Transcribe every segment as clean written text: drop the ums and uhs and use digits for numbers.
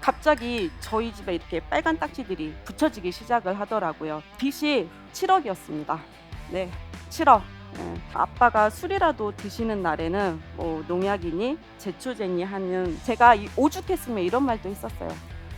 갑자기 저희 집에 이렇게 빨간 딱지들이 붙여지기 시작을 하더라고요. 빚이 7억이었습니다. 네, 7억. 네. 아빠가 술이라도 드시는 날에는 뭐 농약이니 제초제니 하는, 제가 오죽했으면 이런 말도 했었어요.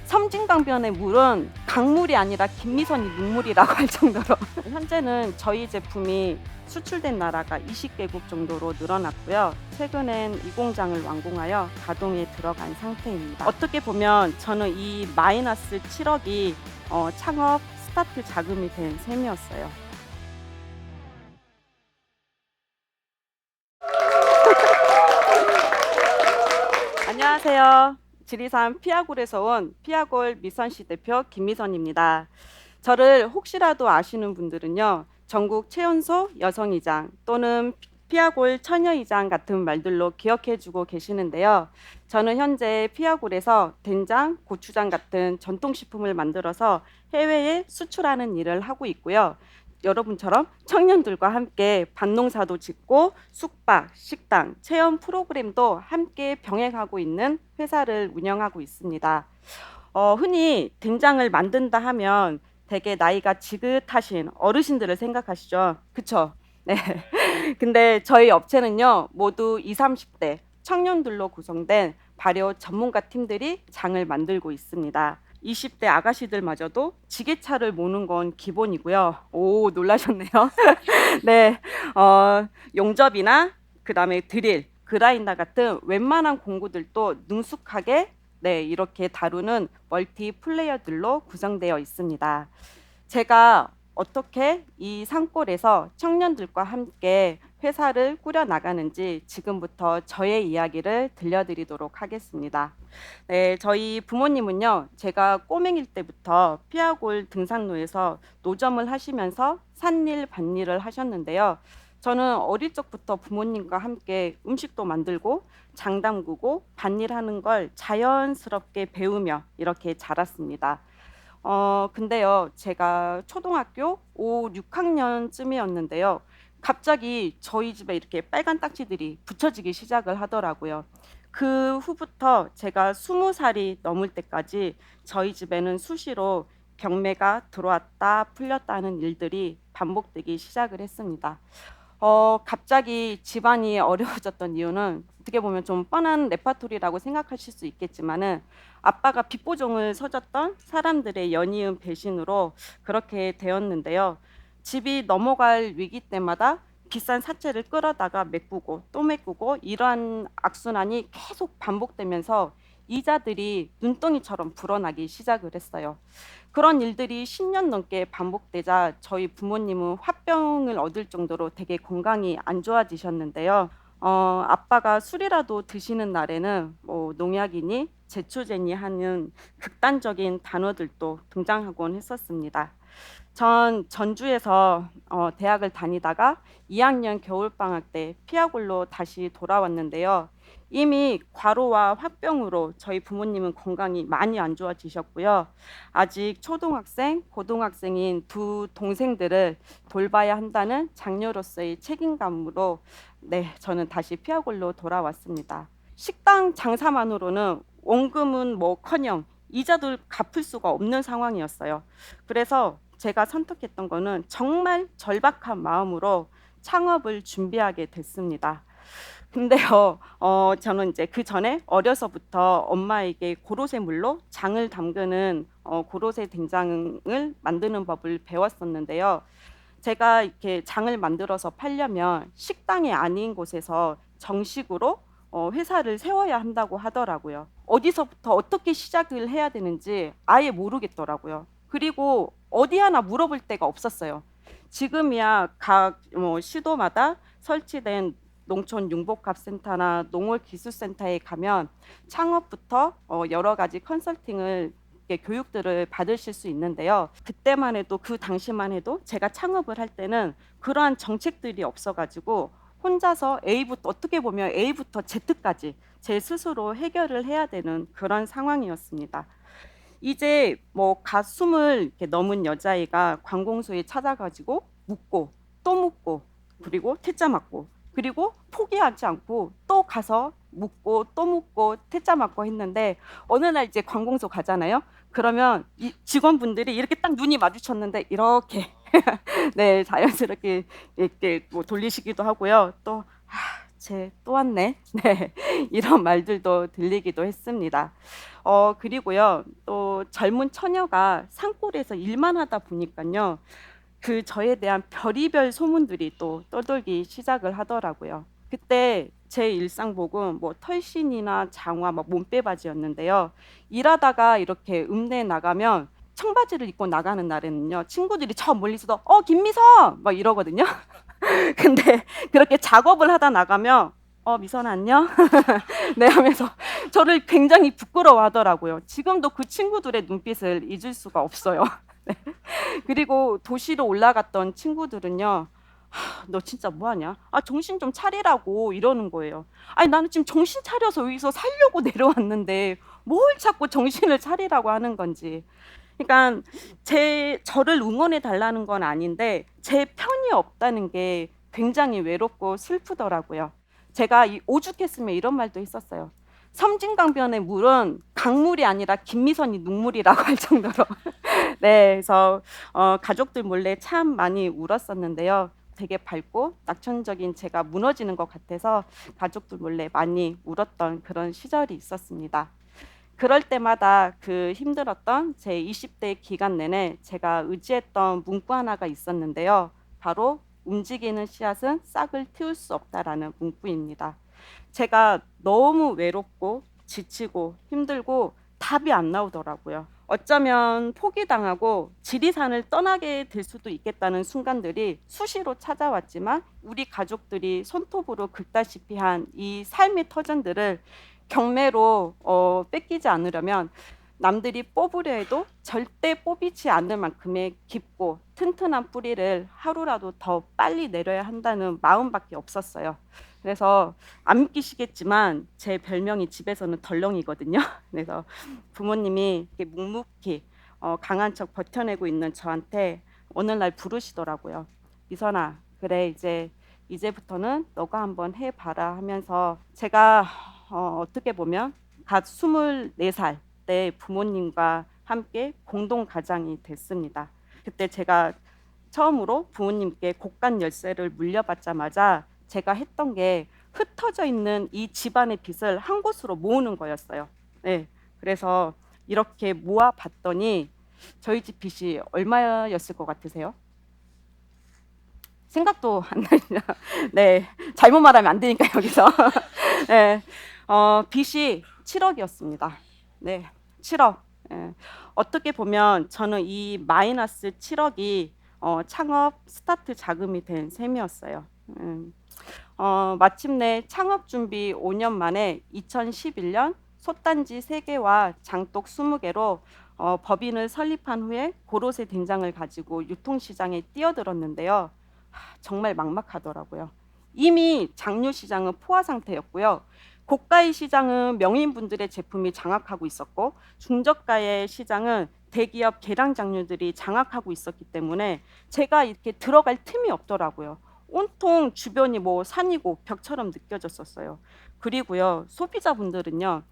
섬진강변의 물은 강물이 아니라 김미선이 눈물이라고 할 정도로 현재는 저희 제품이 수출된 나라가 20개국 정도로 늘어났고요. 최근엔 이 공장을 완공하여 가동에 들어간 상태입니다. 어떻게 보면 저는 이 마이너스 7억이 창업 스타트 자금이 된 셈이었어요. 안녕하세요. 지리산 피아골에서 온 피아골 미선시 대표 김미선입니다. 저를 혹시라도 아시는 분들은요, 전국 최연소 여성의장 또는 피아골 처녀의장 같은 말들로 기억해주고 계시는데요. 저는 현재 피아골에서 된장, 고추장 같은 전통식품을 만들어서 해외에 수출하는 일을 하고 있고요. 여러분처럼 청년들과 함께 밭농사도 짓고 숙박, 식당, 체험 프로그램도 함께 병행하고 있는 회사를 운영하고 있습니다. 흔히 된장을 만든다 하면 되게 나이가 지긋하신 어르신들을 생각하시죠. 그쵸? 네. 근데 저희 업체는요, 모두 20, 30대 청년들로 구성된 발효 전문가 팀들이 장을 만들고 있습니다. 20대 아가씨들마저도 지게차를 모는 건 기본이고요. 오, 놀라셨네요. 네, 용접이나 그다음에 드릴, 그라인더 같은 웬만한 공구들도 능숙하게 이렇게 다루는 멀티 플레이어들로 구성되어 있습니다. 제가 어떻게 이 산골에서 청년들과 함께 회사를 꾸려 나가는지 지금부터 저의 이야기를 들려드리도록 하겠습니다. 네, 저희 부모님은요, 제가 꼬맹일 때부터 피아골 등산로에서 노점을 하시면서 산일 밭일을 하셨는데요. 저는 어릴 적부터 부모님과 함께 음식도 만들고 장 담그고 밭일하는 걸 자연스럽게 배우며 이렇게 자랐습니다. 근데요, 제가 초등학교 5, 6학년쯤이었는데요. 갑자기 저희 집에 이렇게 빨간 딱지들이 붙여지기 시작을 하더라고요. 그 후부터 제가 20살이 넘을 때까지 저희 집에는 수시로 경매가 들어왔다 풀렸다 하는 일들이 반복되기 시작을 했습니다. 갑자기 집안이 어려워졌던 이유는 어떻게 보면 좀 뻔한 레파토리라고 생각하실 수 있겠지만은 아빠가 빚보종을 서줬던 사람들의 연이은 배신으로 그렇게 되었는데요. 집이 넘어갈 위기 때마다 비싼 사채를 끌어다가 메꾸고 또 메꾸고 이러한 악순환이 계속 반복되면서 이자들이 눈덩이처럼 불어나기 시작을 했어요. 그런 일들이 10년 넘게 반복되자 저희 부모님은 화병을 얻을 정도로 되게 건강이 안 좋아지셨는데요. 아빠가 술이라도 드시는 날에는 뭐 농약이니 제초제니 하는 극단적인 단어들도 등장하곤 했었습니다. 전 전주에서 대학을 다니다가 2학년 겨울방학 때 피아골로 다시 돌아왔는데요. 이미 과로와 화병으로 저희 부모님은 건강이 많이 안 좋아지셨고요. 아직 초등학생, 고등학생인 두 동생들을 돌봐야 한다는 장녀로서의 책임감으로 저는 다시 피아골로 돌아왔습니다. 식당 장사만으로는 원금은 뭐커녕 이자도 갚을 수가 없는 상황이었어요. 그래서 제가 선택했던 거는 정말 절박한 마음으로 창업을 준비하게 됐습니다. 근데요, 저는 이제 그 전에 어려서부터 엄마에게 고로쇠 물로 장을 담그는 고로쇠 된장을 만드는 법을 배웠었는데요. 제가 이렇게 장을 만들어서 팔려면 식당이 아닌 곳에서 정식으로 회사를 세워야 한다고 하더라고요. 어디서부터 어떻게 시작을 해야 되는지 아예 모르겠더라고요. 그리고 어디 하나 물어볼 데가 없었어요. 지금이야 각 시도마다 설치된 농촌 융복합센터나 농월기술센터에 가면 창업부터 여러 가지 컨설팅을 교육들을 받으실 수 있는데요. 그때만 해도 그 당시만 해도 제가 창업을 할 때는 그러한 정책들이 없어가지고 혼자서 A부터 어떻게 보면 A부터 Z까지 제 스스로 해결을 해야 되는 그런 상황이었습니다. 이제 뭐 가슴을 이렇게 넘은 여자아이가 관공서에 찾아가지고 묻고 또 묻고 그리고 퇴짜 맞고 그리고 포기하지 않고 또 가서 묻고 또 묻고 퇴짜 맞고 했는데 어느 날 이제 관공서 가잖아요. 그러면 이 직원분들이 이렇게 딱 눈이 마주쳤는데 이렇게 네, 자연스럽게 이렇게 뭐 돌리시기도 하고요. 또 쟤 또 왔네. 네, 이런 말들도 들리기도 했습니다. 그리고요, 또 젊은 처녀가 산골에서 일만 하다 보니까요, 그 저에 대한 별의별 소문들이 또 떠돌기 시작을 하더라고요. 그때 제 일상복은 뭐 털신이나 장화, 막 몸빼바지였는데요. 일하다가 이렇게 읍내에 나가면 청바지를 입고 나가는 날에는요, 친구들이 저 멀리서도 김미선 막 이러거든요. 근데 그렇게 작업을 하다 나가면 미선 안녕? 네 하면서 저를 굉장히 부끄러워하더라고요. 지금도 그 친구들의 눈빛을 잊을 수가 없어요. 네. 그리고 도시로 올라갔던 친구들은요. 너 진짜 뭐하냐? 정신 좀 차리라고 이러는 거예요. 아니 나는 지금 정신 차려서 여기서 살려고 내려왔는데 뭘 자꾸 정신을 차리라고 하는 건지. 그러니까 저를 응원해 달라는 건 아닌데 제 편이 없다는 게 굉장히 외롭고 슬프더라고요. 제가 오죽했으면 이런 말도 있었어요. 섬진강변의 물은 강물이 아니라 김미선이 눈물이라고 할 정도로 네, 그래서 가족들 몰래 참 많이 울었었는데요. 되게 밝고 낙천적인 제가 무너지는 것 같아서 가족들 몰래 많이 울었던 그런 시절이 있었습니다. 그럴 때마다 그 힘들었던 제 20대 기간 내내 제가 의지했던 문구 하나가 있었는데요. 바로 움직이는 씨앗은 싹을 틔울 수 없다라는 문구입니다. 제가 너무 외롭고 지치고 힘들고 답이 안 나오더라고요. 어쩌면 포기당하고 지리산을 떠나게 될 수도 있겠다는 순간들이 수시로 찾아왔지만 우리 가족들이 손톱으로 긁다시피 한 이 삶의 터전들을 경매로 뺏기지 않으려면 남들이 뽑으려 해도 절대 뽑히지 않을 만큼의 깊고 튼튼한 뿌리를 하루라도 더 빨리 내려야 한다는 마음밖에 없었어요. 그래서 안 믿기시겠지만 제 별명이 집에서는 덜렁이거든요. 그래서 부모님이 이렇게 묵묵히 강한 척 버텨내고 있는 저한테 어느 날 부르시더라고요. 미선아, 그래 이제부터는 너가 한번 해봐라 하면서 제가 어떻게 보면 갓 24살 때 부모님과 함께 공동 가장이 됐습니다. 그때 제가 처음으로 부모님께 곡간 열쇠를 물려받자마자 제가 했던 게 흩어져 있는 이 집안의 빚을 한 곳으로 모으는 거였어요. 네, 그래서 이렇게 모아 봤더니 저희 집 빚이 얼마였을 것 같으세요? 생각도 안 나죠. 네, 잘못 말하면 안 되니까 여기서. 네, 빚이 7억이었습니다. 네, 7억. 예, 어떻게 보면 저는 이 마이너스 7억이 창업 스타트 자금이 된 셈이었어요. 마침내 창업 준비 5년 만에 2011년 솥단지 3개와 장독 20개로 법인을 설립한 후에 고로쇠 된장을 가지고 유통시장에 뛰어들었는데요. 정말 막막하더라고요. 이미 장류 시장은 포화 상태였고요. 고가의 시장은 명인분들의 제품이 장악하고 있었고 중저가의 시장은 대기업 계량 장류들이 장악하고 있었기 때문에 제가 이렇게 들어갈 틈이 없더라고요. 온통 주변이 뭐 산이고 벽처럼 느껴졌었어요. 그리고요, 소비자분들은요,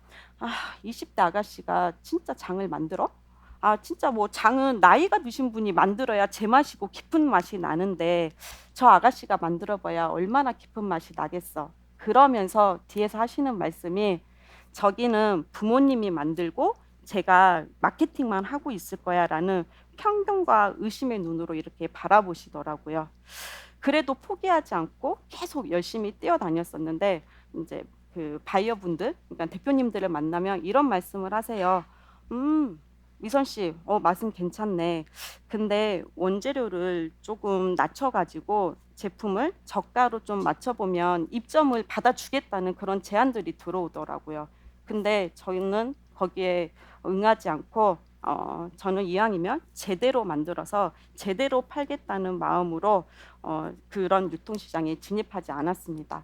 20대 아가씨가 진짜 장을 만들어? 진짜 뭐 장은 나이가 드신 분이 만들어야 제맛이고 깊은 맛이 나는데 저 아가씨가 만들어봐야 얼마나 깊은 맛이 나겠어. 그러면서 뒤에서 하시는 말씀이 저기는 부모님이 만들고 제가 마케팅만 하고 있을 거야라는 편견과 의심의 눈으로 이렇게 바라보시더라고요. 그래도 포기하지 않고 계속 열심히 뛰어다녔었는데 이제 그 바이어분들, 그러니까 대표님들을 만나면 이런 말씀을 하세요. 미선 씨, 맛은 괜찮네. 근데 원재료를 조금 낮춰가지고 제품을 저가로 좀 맞춰보면 입점을 받아주겠다는 그런 제안들이 들어오더라고요. 근데 저희는 거기에 응하지 않고 저는 이왕이면 제대로 만들어서 제대로 팔겠다는 마음으로 그런 유통시장에 진입하지 않았습니다.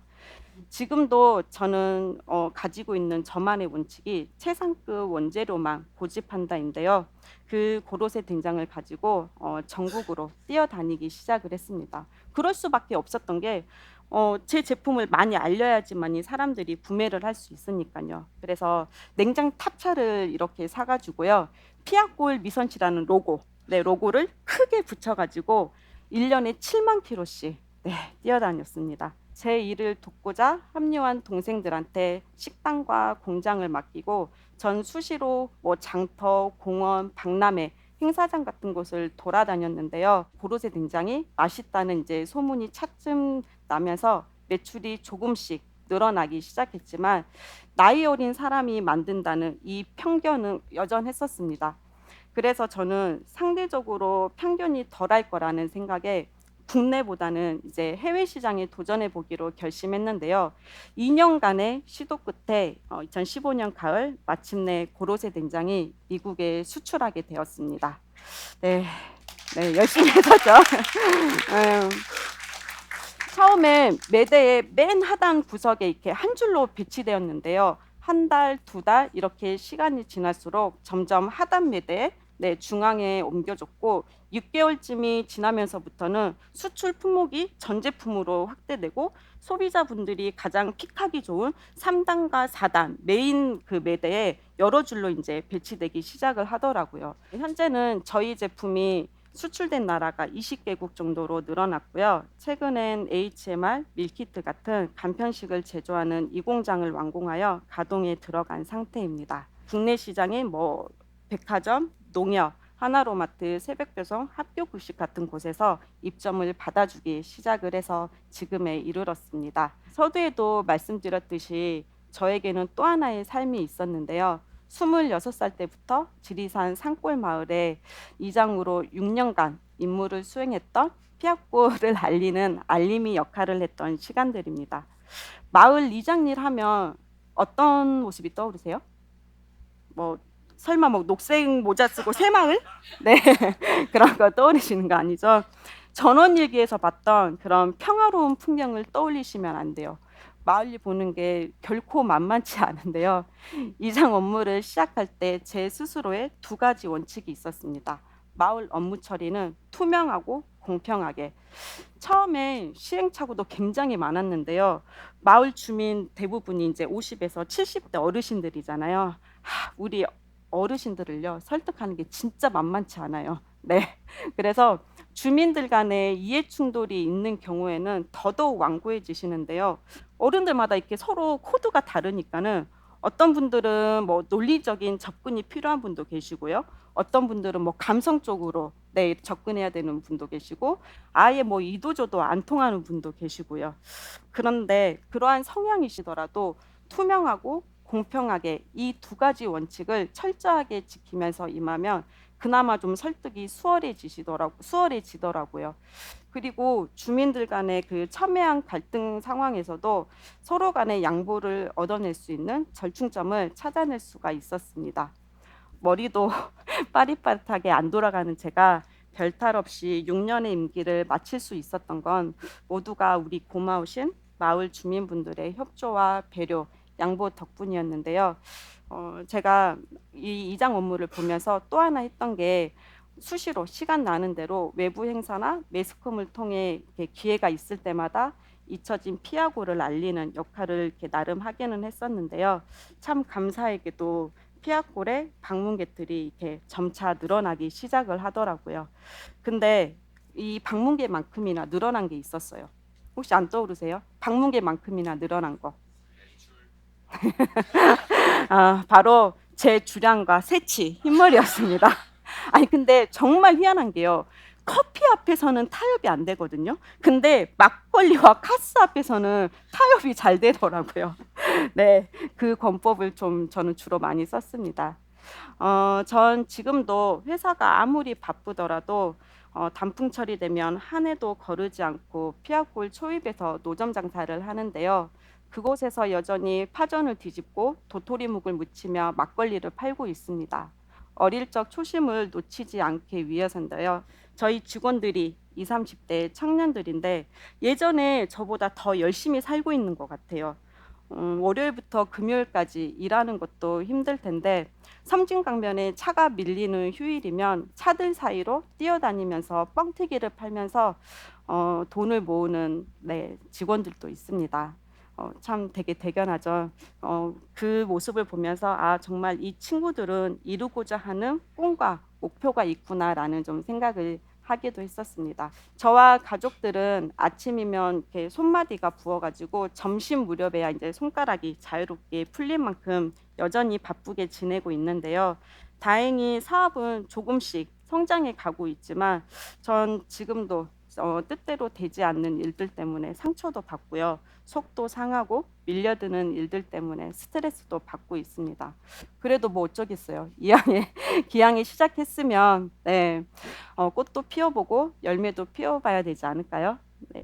지금도 저는 가지고 있는 저만의 원칙이 최상급 원재료만 고집한다인데요. 그 고로쇠 된장을 가지고 전국으로 뛰어다니기 시작을 했습니다. 그럴 수밖에 없었던 게 제 제품을 많이 알려야지만이 사람들이 구매를 할 수 있으니까요. 그래서 냉장 탑차를 이렇게 사가지고요. 피아골 미선씨라는 로고, 네, 로고를 크게 붙여가지고 1년에 7만 킬로씩 네, 뛰어다녔습니다. 제 일을 돕고자 합류한 동생들한테 식당과 공장을 맡기고 전 수시로 뭐 장터, 공원, 박람회, 행사장 같은 곳을 돌아다녔는데요. 고로쇠 된장이 맛있다는 이제 소문이 차츰 나면서 매출이 조금씩 늘어나기 시작했지만 나이 어린 사람이 만든다는 이 편견은 여전했었습니다. 그래서 저는 상대적으로 편견이 덜할 거라는 생각에 국내보다는 이제 해외 시장에 도전해 보기로 결심했는데요. 2년간의 시도 끝에 2015년 가을 마침내 고로쇠 된장이 미국에 수출하게 되었습니다. 네, 네 열심히 해서죠. 처음에 매대의 맨 하단 구석에 이렇게 한 줄로 배치되었는데요. 한 달, 두 달 이렇게 시간이 지날수록 점점 하단 매대에 네, 중앙에 옮겨졌고 6개월쯤이 지나면서부터는 수출 품목이 전 제품으로 확대되고 소비자분들이 가장 픽하기 좋은 3단과 4단 메인 그 매대에 여러 줄로 이제 배치되기 시작을 하더라고요. 현재는 저희 제품이 수출된 나라가 20개국 정도로 늘어났고요. 최근엔 HMR, 밀키트 같은 간편식을 제조하는 이 공장을 완공하여 가동에 들어간 상태입니다. 국내 시장에 뭐 백화점, 농협, 하나로마트, 새벽배송, 학교급식 같은 곳에서 입점을 받아주기 시작을 해서 지금에 이르렀습니다. 서두에도 말씀드렸듯이 저에게는 또 하나의 삶이 있었는데요. 26살 때부터 지리산 산골 마을에 이장으로 6년간 임무를 수행했던 피아골을 알리는 알림이 역할을 했던 시간들입니다. 마을 이장일 하면 어떤 모습이 떠오르세요? 뭐 설마 뭐 녹색 모자 쓰고 새마을? 네, 그런 거 떠오르시는 거 아니죠? 전원일기에서 봤던 그런 평화로운 풍경을 떠올리시면 안 돼요. 마을일 보는 게 결코 만만치 않은데요. 이장 업무를 시작할 때 제 스스로의 두 가지 원칙이 있었습니다. 마을 업무 처리는 투명하고 공평하게. 처음에 시행착오도 굉장히 많았는데요. 마을 주민 대부분이 이제 50에서 70대 어르신들이잖아요. 우리 어르신들을요 설득하는 게 진짜 만만치 않아요. 네, 그래서 주민들 간에 이해 충돌이 있는 경우에는 더더욱 완고해지시는데요. 어른들마다 이렇게 서로 코드가 다르니까는 어떤 분들은 뭐 논리적인 접근이 필요한 분도 계시고요. 어떤 분들은 뭐 감성적으로 네, 접근해야 되는 분도 계시고 아예 뭐 이도저도 안 통하는 분도 계시고요. 그런데 그러한 성향이시더라도 투명하고 공평하게 이 두 가지 원칙을 철저하게 지키면서 임하면 그나마 좀 설득이 수월해지더라고요. 그리고 주민들 간의 그 첨예한 갈등 상황에서도 서로 간의 양보를 얻어낼 수 있는 절충점을 찾아낼 수가 있었습니다. 머리도 빠릿빠릿하게 안 돌아가는 제가 별탈 없이 6년의 임기를 마칠 수 있었던 건 모두가 우리 고마우신 마을 주민분들의 협조와 배려, 양보 덕분이었는데요. 제가 이 이장 업무를 보면서 또 하나 했던 게 수시로 시간 나는 대로 외부 행사나 매스컴을 통해 이렇게 기회가 있을 때마다 잊혀진 피아고를 알리는 역할을 이렇게 나름 하기는 했었는데요. 참 감사하게도 피아골의 방문객들이 이렇게 점차 늘어나기 시작을 하더라고요. 근데 이 방문객만큼이나 늘어난 게 있었어요. 혹시 안 떠오르세요? 방문객만큼이나 늘어난 거. 바로 제 주량과 새치, 흰머리였습니다. 아니 근데 정말 희한한 게요. 커피 앞에서는 타협이 안 되거든요. 근데 막걸리와 카스 앞에서는 타협이 잘 되더라고요. 네, 그 권법을 좀 저는 주로 많이 썼습니다. 전 지금도 회사가 아무리 바쁘더라도 단풍 처리되면 한 해도 거르지 않고 피아골 초입에서 노점 장사를 하는데요. 그곳에서 여전히 파전을 뒤집고 도토리묵을 무치며 막걸리를 팔고 있습니다. 어릴 적 초심을 놓치지 않기 위해서인데요. 저희 직원들이 20, 30대 청년들인데 예전에 저보다 더 열심히 살고 있는 것 같아요. 월요일부터 금요일까지 일하는 것도 힘들 텐데 섬진강변에 차가 밀리는 휴일이면 차들 사이로 뛰어다니면서 뻥튀기를 팔면서 돈을 모으는 직원들도 있습니다. 참 되게 대견하죠. 그 모습을 보면서 아 정말 이 친구들은 이루고자 하는 꿈과 목표가 있구나라는 좀 생각을 하기도 했었습니다. 저와 가족들은 아침이면 이렇게 손마디가 부어가지고 점심 무렵에야 이제 손가락이 자유롭게 풀릴 만큼 여전히 바쁘게 지내고 있는데요. 다행히 사업은 조금씩 성장해 가고 있지만 전 지금도 뜻대로 되지 않는 일들 때문에 상처도 받고요. 속도 상하고 밀려드는 일들 때문에 스트레스도 받고 있습니다. 그래도 뭐 어쩌겠어요. 이왕에 기왕에 시작했으면 꽃도 피워보고 열매도 피워봐야 되지 않을까요? 네.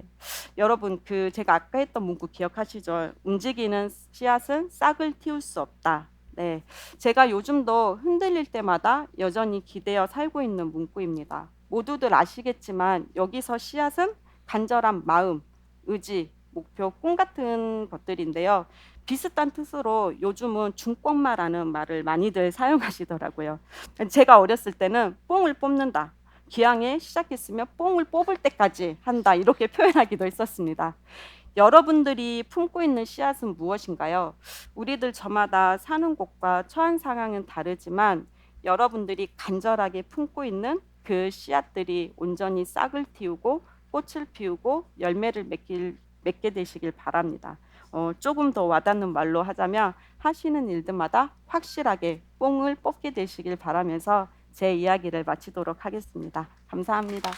여러분 그 제가 아까 했던 문구 기억하시죠? 움직이는 씨앗은 싹을 틔울 수 없다. 네, 제가 요즘도 흔들릴 때마다 여전히 기대어 살고 있는 문구입니다. 모두들 아시겠지만 여기서 씨앗은 간절한 마음, 의지, 목표, 꿈 같은 것들인데요. 비슷한 뜻으로 요즘은 중꺾마라는 말을 많이들 사용하시더라고요. 제가 어렸을 때는 뽕을 뽑는다. 기왕에 시작했으면 뽕을 뽑을 때까지 한다. 이렇게 표현하기도 했었습니다. 여러분들이 품고 있는 씨앗은 무엇인가요? 우리들 저마다 사는 곳과 처한 상황은 다르지만 여러분들이 간절하게 품고 있는 그 씨앗들이 온전히 싹을 틔우고 꽃을 피우고 열매를 맺게 되시길 바랍니다. 조금 더 와닿는 말로 하자면 하시는 일들마다 확실하게 뽕을 뽑게 되시길 바라면서 제 이야기를 마치도록 하겠습니다. 감사합니다.